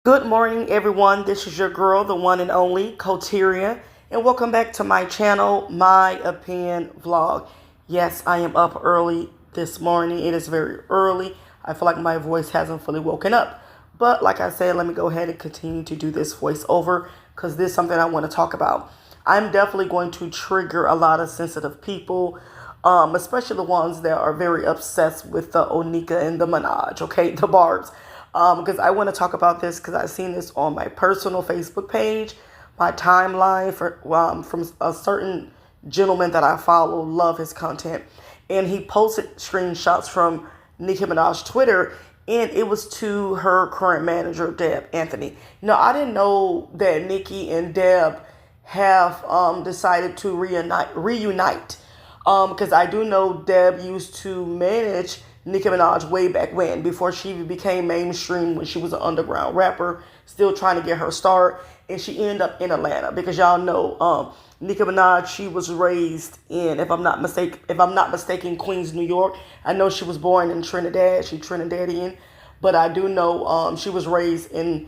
Good morning, everyone. This is your girl, the one and only Coteria, and welcome back to my channel, My Opinion Vlog. Yes, I am up early this morning. It is very early. I feel like my voice hasn't fully woken up. But like I said, let me go ahead and continue to do this voiceover because this is something I want to talk about. I'm definitely going to trigger a lot of sensitive people, especially the ones that are very obsessed with the Onika and the Minaj, okay, the Barbs. Because I want to talk about this because I've seen this on my personal Facebook page, my timeline from a certain gentleman that I follow, love his content. And he posted screenshots from Nicki Minaj's Twitter, and it was to her current manager, Deb Anthony. I didn't know that Nicki and Deb have decided to reunite. Because I do know Deb used to manage Nicki Minaj way back when, before she even became mainstream, when she was an underground rapper, still trying to get her start, and she ended up in Atlanta because y'all know Nicki Minaj, she was raised in, if I'm not mistaken, Queens, New York. I know she was born in Trinidad, she's Trinidadian, but I do know she was raised in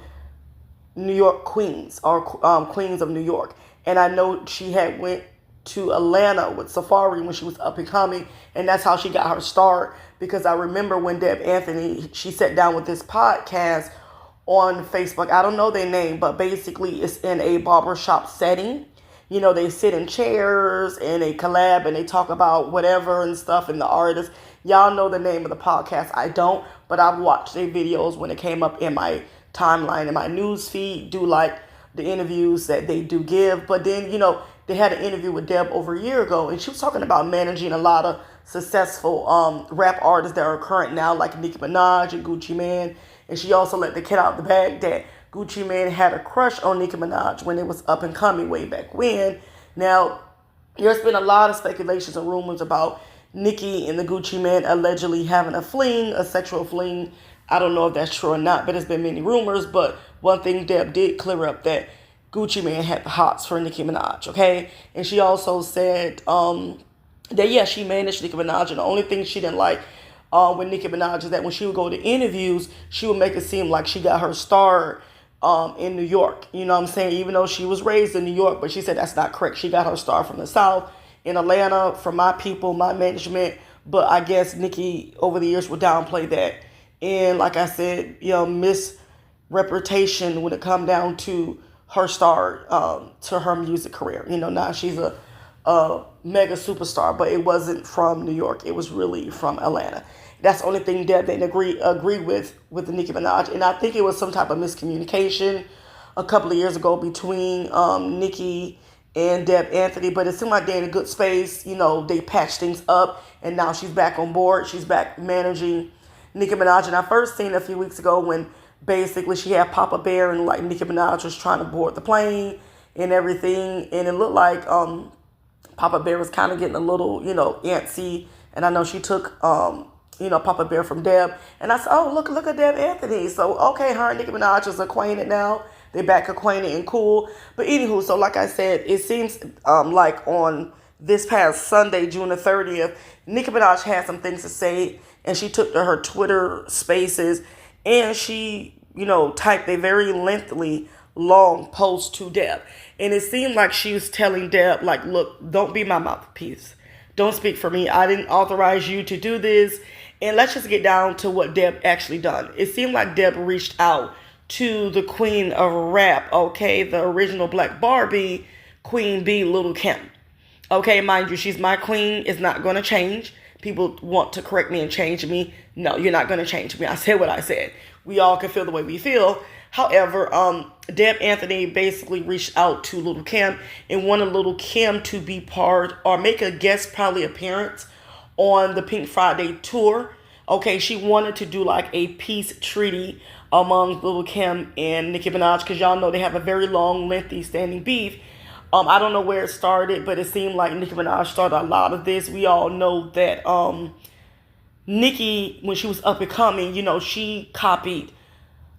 New York, Queens, or Queens of New York, and I know she had went to Atlanta with Safari when she was up and coming, and that's how she got her start. Because I remember when Deb Anthony, she sat down with this podcast on Facebook. I don't know their name, but basically it's in a barbershop setting. They sit in chairs and they collab and they talk about whatever and stuff, and the artists. Y'all know the name of the podcast. I don't, but I've watched their videos when it came up in my timeline, in my news feed. Do like the interviews that they do give. But then, they had an interview with Deb over a year ago, and she was talking about managing a lot of successful rap artists that are current now, like Nicki Minaj and Gucci Mane. And she also let the cat out the bag that Gucci Mane had a crush on Nicki Minaj when it was up and coming way back when. Now, there's been a lot of speculations and rumors about Nicki and the Gucci Mane allegedly having a sexual fling. I don't know if that's true or not, but there's been many rumors. But one thing Deb did clear up, that Gucci Mane had the hots for Nicki Minaj, okay? And she also said that, yeah, she managed Nicki Minaj, and the only thing she didn't like with Nicki Minaj is that when she would go to interviews, she would make it seem like she got her start in New York. You know what I'm saying? Even though she was raised in New York, but she said that's not correct. She got her start from the South, in Atlanta, from my people, my management. But I guess Nicki, over the years, would downplay that. And like I said, misreputation when it come down to her start to her music career. Now she's a mega superstar, but it wasn't from New York. It was really from Atlanta. That's the only thing Deb didn't agree with Nicki Minaj. And I think it was some type of miscommunication a couple of years ago between Nicki and Deb Anthony, but it seemed like they're in a good space. They patched things up, and now she's back on board. She's back managing Nicki Minaj. And I first seen it a few weeks ago when basically she had Papa Bear, and like Nicki Minaj was trying to board the plane and everything, and it looked like Papa Bear was kind of getting a little, antsy, and I know she took Papa Bear from Deb, and I said, oh, look at Deb Anthony. So okay, her and Nicki Minaj is acquainted now. They back acquainted and cool. But anywho, so like I said, it seems like on this past Sunday, June the 30th, Nicki Minaj had some things to say, and she took to her Twitter Spaces, and she, typed a very lengthy, long post to Deb. And it seemed like she was telling Deb, like, look, don't be my mouthpiece. Don't speak for me. I didn't authorize you to do this. And let's just get down to what Deb actually done. It seemed like Deb reached out to the queen of rap, okay, the original Black Barbie, Queen B Lil Kim. Okay, mind you, she's my queen. It's not going to change. People want to correct me and change me. No, you're not going to change me. I said what I said. We all can feel the way we feel. However, Deb Anthony basically reached out to Lil Kim and wanted Lil Kim to be part or make a guest probably appearance on the Pink Friday tour. Okay, she wanted to do like a peace treaty among Lil Kim and Nicki Minaj, because y'all know they have a very long, lengthy standing beef. I don't know where it started, but it seemed like Nicki Minaj started a lot of this. We all know that Nicki, when she was up and coming, she copied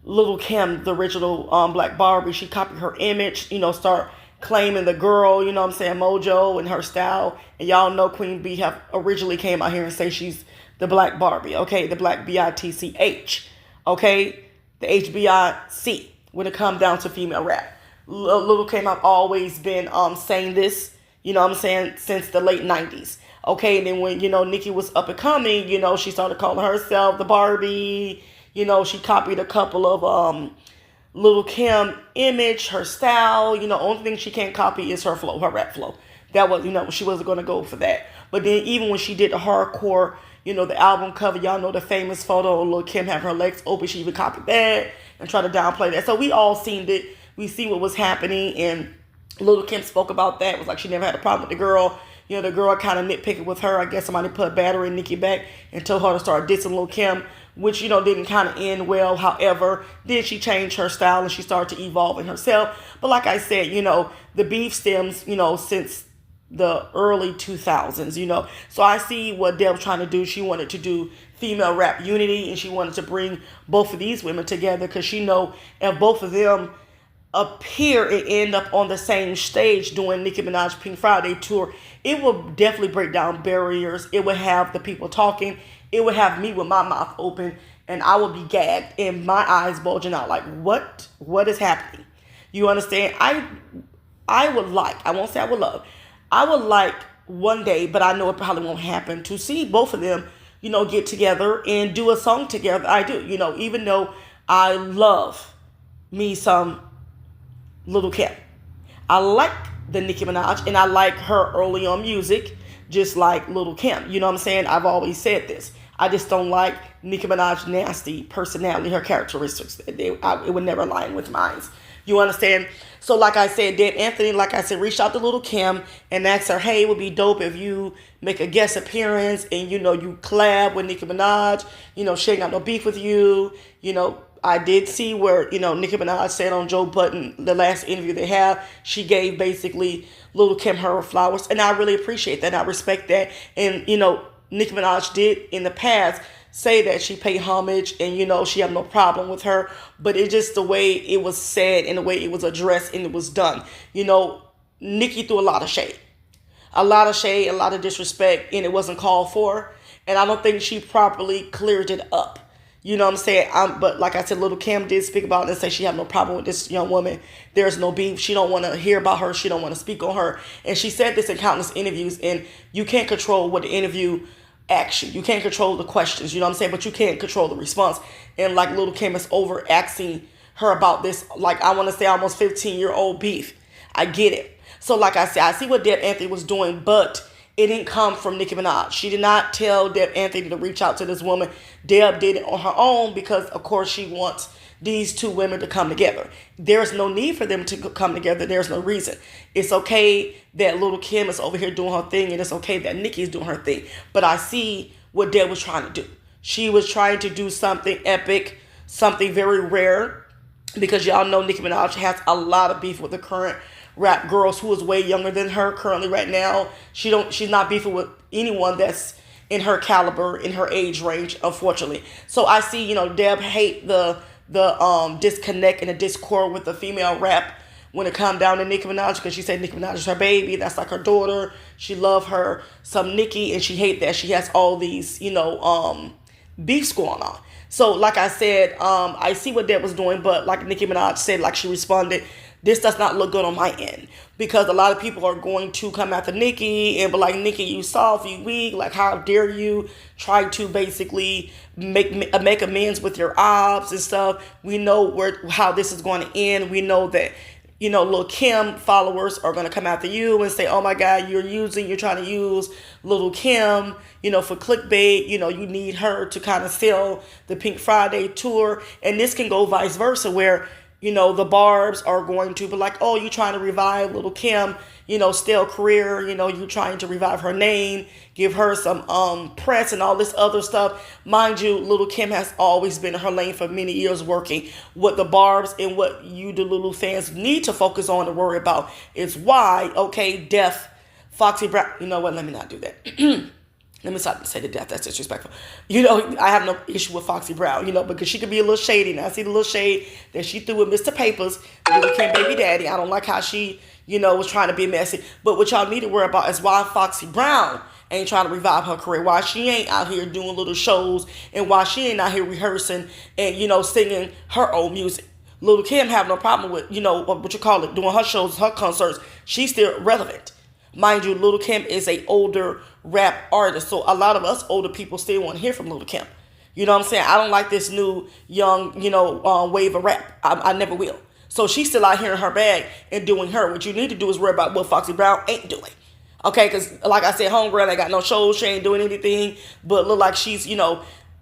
Lil Kim, the original Black Barbie. She copied her image, start claiming the girl, mojo and her style. And y'all know Queen B have originally came out here and say she's the Black Barbie, okay? The Black B-I-T-C-H, okay? The HBIC. when it comes down to female rap. Lil Kim have always been saying this, you know what I'm saying, since the late 90s. Okay, and then when, Nicki was up and coming, she started calling herself the Barbie. She copied a couple of Lil Kim image, her style. Only thing she can't copy is her flow, her rap flow. That was, she wasn't going to go for that. But then even when she did the hardcore, the album cover, y'all know the famous photo of Lil Kim having her legs open. She even copied that and tried to downplay that. So we all seen it. We see what was happening. And Lil Kim spoke about that. It was like she never had a problem with the girl. The girl kind of nitpicking with her. I guess somebody put a battery in Nicki Back and told her to start dissing Lil Kim, which, didn't kind of end well. However, then she changed her style and she started to evolve in herself. But like I said, the beef stems, since the early 2000s, So I see what Deb was trying to do. She wanted to do female rap unity, and she wanted to bring both of these women together because she know if both of them appear and end up on the same stage doing Nicki Minaj Pink Friday tour, it will definitely break down barriers. It would have the people talking. It would have me with my mouth open, and I would be gagged and my eyes bulging out like, what is happening? You understand? I would like, I won't say I would love, I would like one day, but I know it probably won't happen, to see both of them, get together and do a song together. I do, even though I love me some Lil Kim. I like the Nicki Minaj, and I like her early on music, just like Lil Kim. You know what I'm saying? I've always said this. I just don't like Nicki Minaj's nasty personality, her characteristics. It would never align with mine. You understand? So like I said, Deb Anthony, like I said, reached out to Lil Kim and asked her, hey, it would be dope if you make a guest appearance and, you collab with Nicki Minaj. She ain't got no beef with you. I did see where, Nicki Minaj said on Joe Budden, the last interview they have, she gave basically Lil Kim her flowers. And I really appreciate that. I respect that. And, Nicki Minaj did in the past say that she paid homage and, she had no problem with her. But it's just the way it was said and the way it was addressed and it was done. Nicki threw a lot of shade. A lot of shade, a lot of disrespect, and it wasn't called for. And I don't think she properly cleared it up. You know what I'm saying? But like I said, Lil Kim did speak about it and say she had no problem with this young woman. There's no beef. She don't want to hear about her. She don't want to speak on her. And she said this in countless interviews. And you can't control what the interview asks you. You can't control the questions. You know what I'm saying? But you can't control the response. And like Lil Kim is over asking her about this, like I want to say almost 15-year-old beef. I get it. So like I said, I see what Deb Anthony was doing, but it didn't come from Nicki Minaj. She did not tell Deb Anthony to reach out to this woman. Deb did it on her own because, of course, she wants these two women to come together. There's no need for them to come together. There's no reason. It's okay that Lil Kim is over here doing her thing, and it's okay that Nicki is doing her thing. But I see what Deb was trying to do. She was trying to do something epic, something very rare, because y'all know Nicki Minaj has a lot of beef with the current rap girls who is way younger than her currently right now. She's not beefing with anyone that's in her caliber, in her age range, unfortunately. So I see, Deb hate the disconnect and the discord with the female rap when it come down to Nicki Minaj, because she said Nicki Minaj is her baby. That's like her daughter. She love her some Nicki, and she hate that she has all these, beefs going on. So like I said, I see what Deb was doing, but like Nicki Minaj said, like she responded, this does not look good on my end, because a lot of people are going to come after Nicki and be like, Nicki, you soft, you weak, like how dare you try to basically make amends with your ops and stuff. We know how this is going to end. We know that, Lil Kim followers are going to come after you and say, oh my God, you're trying to use Lil Kim, for clickbait. You need her to kind of sell the Pink Friday tour. And this can go vice versa, where the Barbs are going to be like, oh, you trying to revive Lil Kim, stale career, you trying to revive her name, give her some press and all this other stuff. Mind you, Lil Kim has always been in her lane for many years working. What the Barbs and what you, the Lulu fans, need to focus on and worry about is why, okay, Death, Foxy Brown, you know what, let me not do that. Let me stop say the death. That's disrespectful. I have no issue with Foxy Brown, because she could be a little shady. Now, I see the little shade that she threw with Mr. Papers, Lil Kim baby daddy. I don't like how she, was trying to be messy. But what y'all need to worry about is why Foxy Brown ain't trying to revive her career. Why she ain't out here doing little shows, and why she ain't out here rehearsing and, singing her old music. Lil Kim have no problem with, what you call it, doing her shows, her concerts. She's still relevant. Mind you, Lil Kim is a older rap artist, so a lot of us older people still want to hear from Lil Kim. You know what I'm saying? I don't like this new young, wave of rap. I never will. So she's still out here in her bag and doing her. What you need to do is worry about what Foxy Brown ain't doing. Okay, because like I said, homegirl ain't got no shows. She ain't doing anything, but look like she's,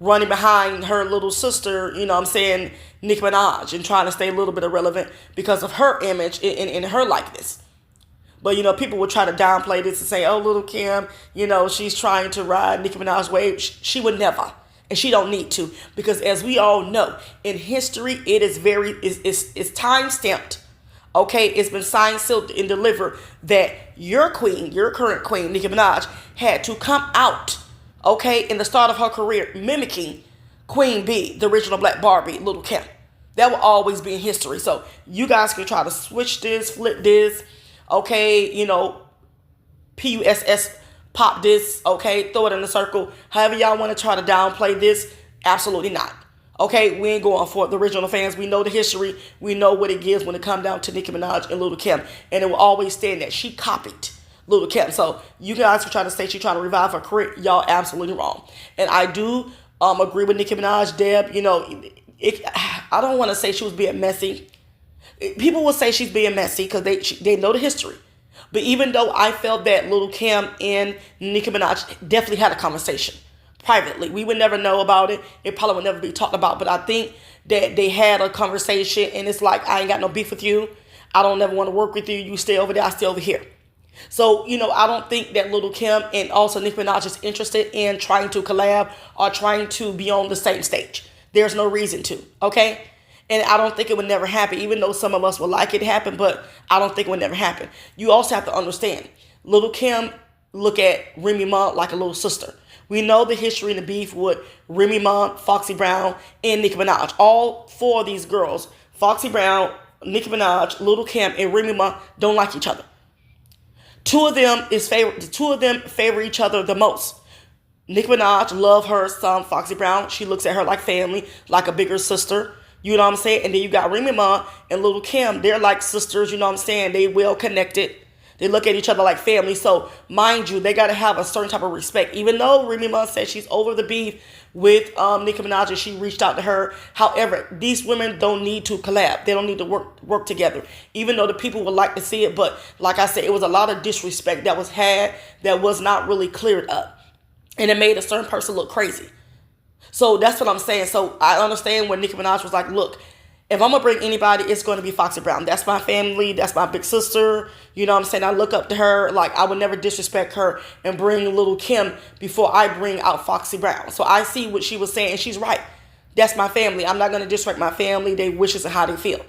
running behind her little sister, Nicki Minaj, and trying to stay a little bit irrelevant because of her image and her likeness. But, people would try to downplay this and say, oh, Lil Kim, she's trying to ride Nicki Minaj's wave. She would never. And she don't need to. Because as we all know, in history, it is it's time stamped. Okay, it's been signed, sealed, and delivered that your queen, your current queen, Nicki Minaj, had to come out, okay, in the start of her career, mimicking Queen B, the original Black Barbie, Lil Kim. That will always be in history. So you guys can try to switch this, flip this, okay, PUSS, pop this, okay, throw it in a circle. However y'all want to try to downplay this, absolutely not. Okay, we ain't going for it. The original fans, we know the history. We know what it gives when it comes down to Nicki Minaj and Lil Kim. And it will always stand that she copied Lil Kim. So you guys were trying to say she's trying to revive her career. Y'all absolutely wrong. And I do agree with Nicki Minaj, Deb. I don't want to say she was being messy. People will say she's being messy because they know the history. But even though I felt that Lil Kim and Nicki Minaj definitely had a conversation privately, we would never know about it. It probably would never be talked about. But I think that they had a conversation, and it's like, I ain't got no beef with you. I don't never want to work with you. You stay over there, I stay over here. So, I don't think that Lil Kim and also Nicki Minaj is interested in trying to collab or trying to be on the same stage. There's no reason to, okay? And I don't think it would never happen, even though some of us would like it to happen, but I don't think it would never happen. You also have to understand, Lil Kim look at Remy Ma like a little sister. We know the history and the beef with Remy Ma, Foxy Brown, and Nicki Minaj. All four of these girls, Foxy Brown, Nicki Minaj, Lil Kim, and Remy Ma, don't like each other. Two of them favor each other the most. Nicki Minaj love her son, Foxy Brown. She looks at her like family, like a bigger sister. You know what I'm saying? And then you got Remy Ma and Lil Kim. They're like sisters, you know what I'm saying? They well connected. They look at each other like family. So, mind you, they got to have a certain type of respect. Even though Remy Ma said she's over the beef with Nicki Minaj and she reached out to her. However, these women don't need to collab. They don't need to work together. Even though the people would like to see it. But like I said, it was a lot of disrespect that was had that was not really cleared up. And it made a certain person look crazy. So that's what I'm saying. So I understand when Nicki Minaj was like, look, if I'm going to bring anybody, it's going to be Foxy Brown. That's my family. That's my big sister. You know what I'm saying? I look up to her. Like, I would never disrespect her and bring Lil Kim before I bring out Foxy Brown. So I see what she was saying, and she's right. That's my family. I'm not going to disrespect my family, their wishes, and how they feel.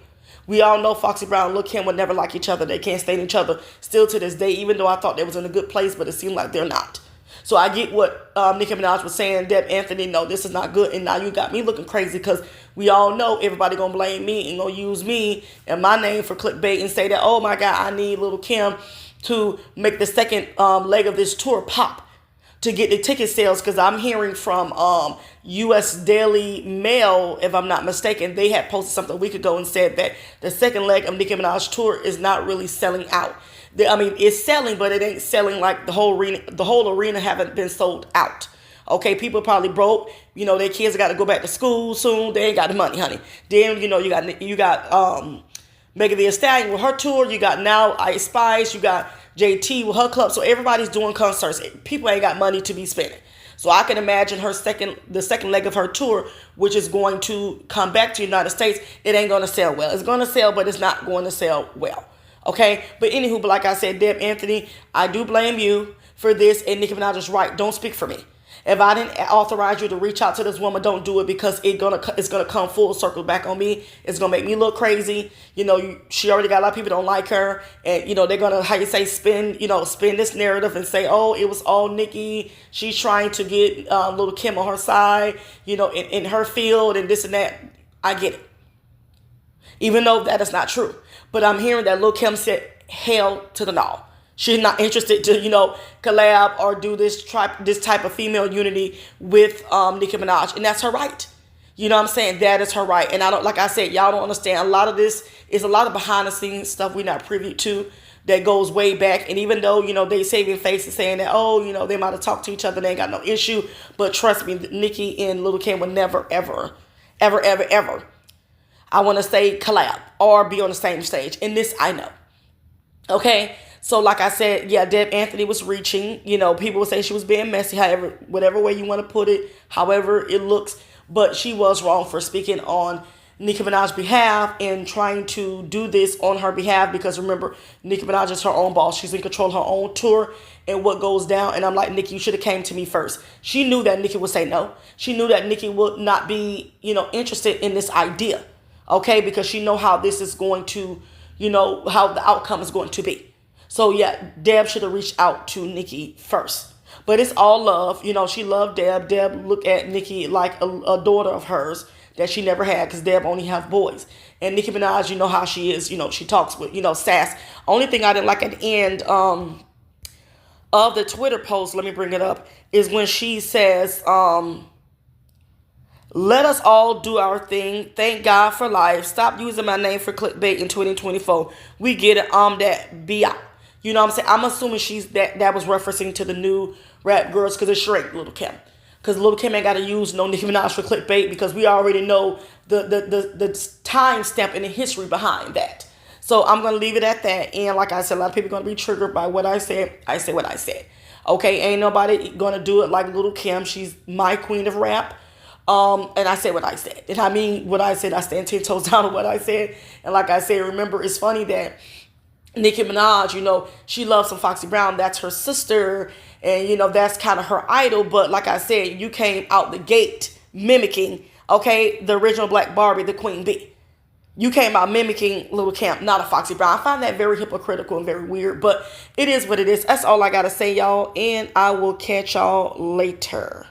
We all know Foxy Brown and Lil Kim would never like each other. They can't stand each other still to this day, even though I thought they was in a good place, but it seemed like they're not. So I get what Nicki Minaj was saying. Deb Anthony, no, this is not good. And now you got me looking crazy because we all know everybody going to blame me and going to use me and my name for clickbait and say that, oh, my God, I need Lil Kim to make the second leg of this tour pop to get the ticket sales. Because I'm hearing from U.S. Daily Mail, if I'm not mistaken, they had posted something a week ago and said that the second leg of Nicki Minaj's tour is not really selling out. It's selling, but it ain't selling like the whole arena. The whole arena haven't been sold out. Okay, people probably broke. Their kids got to go back to school soon. They ain't got the money, honey. Then you got Megan Thee Stallion with her tour. You got now Ice Spice. You got JT with her club. So everybody's doing concerts. People ain't got money to be spending. So I can imagine the second leg of her tour, which is going to come back to the United States. It ain't going to sell well. It's going to sell, but it's not going to sell well. Okay, but anywho, like I said, Deb Anthony, I do blame you for this, and Nicki Minaj is right. Don't speak for me. If I didn't authorize you to reach out to this woman, don't do it because it's gonna come full circle back on me. It's gonna make me look crazy. She already got a lot of people don't like her, and they're gonna spin this narrative and say, oh, it was all Nicki. She's trying to get Lil Kim on her side, in her field and this and that. I get it, even though that is not true. But I'm hearing that Lil Kim said hell to the no. She's not interested to, collab or do this type of female unity with Nicki Minaj. And that's her right. You know what I'm saying? That is her right. And I don't, like I said, y'all don't understand. A lot of this is a lot of behind the scenes stuff we're not privy to that goes way back. And even though, they saving faces saying that, oh, they might have talked to each other, they ain't got no issue. But trust me, Nicki and Lil Kim would never, ever, ever, ever, ever, I want to say, collab or be on the same stage. And this I know. Okay? So like I said, yeah, Deb Anthony was reaching. People would say she was being messy, however, whatever way you want to put it, however it looks. But she was wrong for speaking on Nicki Minaj's behalf and trying to do this on her behalf, because remember, Nicki Minaj is her own boss. She's in control of her own tour and what goes down. And I'm like, Nicki, you should have came to me first. She knew that Nicki would say no. She knew that Nicki would not be, interested in this idea. Okay, because she know how this is going to, how the outcome is going to be. So yeah, Deb should have reached out to Nicki first. But it's all love. She loved Deb. Deb looked at Nicki like a daughter of hers that she never had, because Deb only have boys. And Nicki Minaj, you know how she is. She talks with, sass. Only thing I didn't like at the end of the Twitter post, let me bring it up, is when she says, let us all do our thing. Thank God for life. Stop using my name for clickbait in 2024. We get it. That be out. You know what I'm saying? I'm assuming that was referencing to the new rap girls, because it's straight Lil Kim. Because Lil Kim ain't got to use no Nicki Minaj for clickbait, because we already know the time stamp and the history behind that. So I'm going to leave it at that. And like I said, a lot of people are going to be triggered by what I said. I say what I said. Okay, ain't nobody going to do it like Lil Kim. She's my queen of rap. And I said what I said. And I mean what I said. I stand 10 toes down on what I said. And like I said, remember, it's funny that Nicki Minaj, she loves some Foxy Brown. That's her sister. And, that's kind of her idol. But like I said, you came out the gate mimicking, okay, the original Black Barbie, the Queen B. You came out mimicking Lil Kim, not a Foxy Brown. I find that very hypocritical and very weird. But it is what it is. That's all I got to say, y'all. And I will catch y'all later.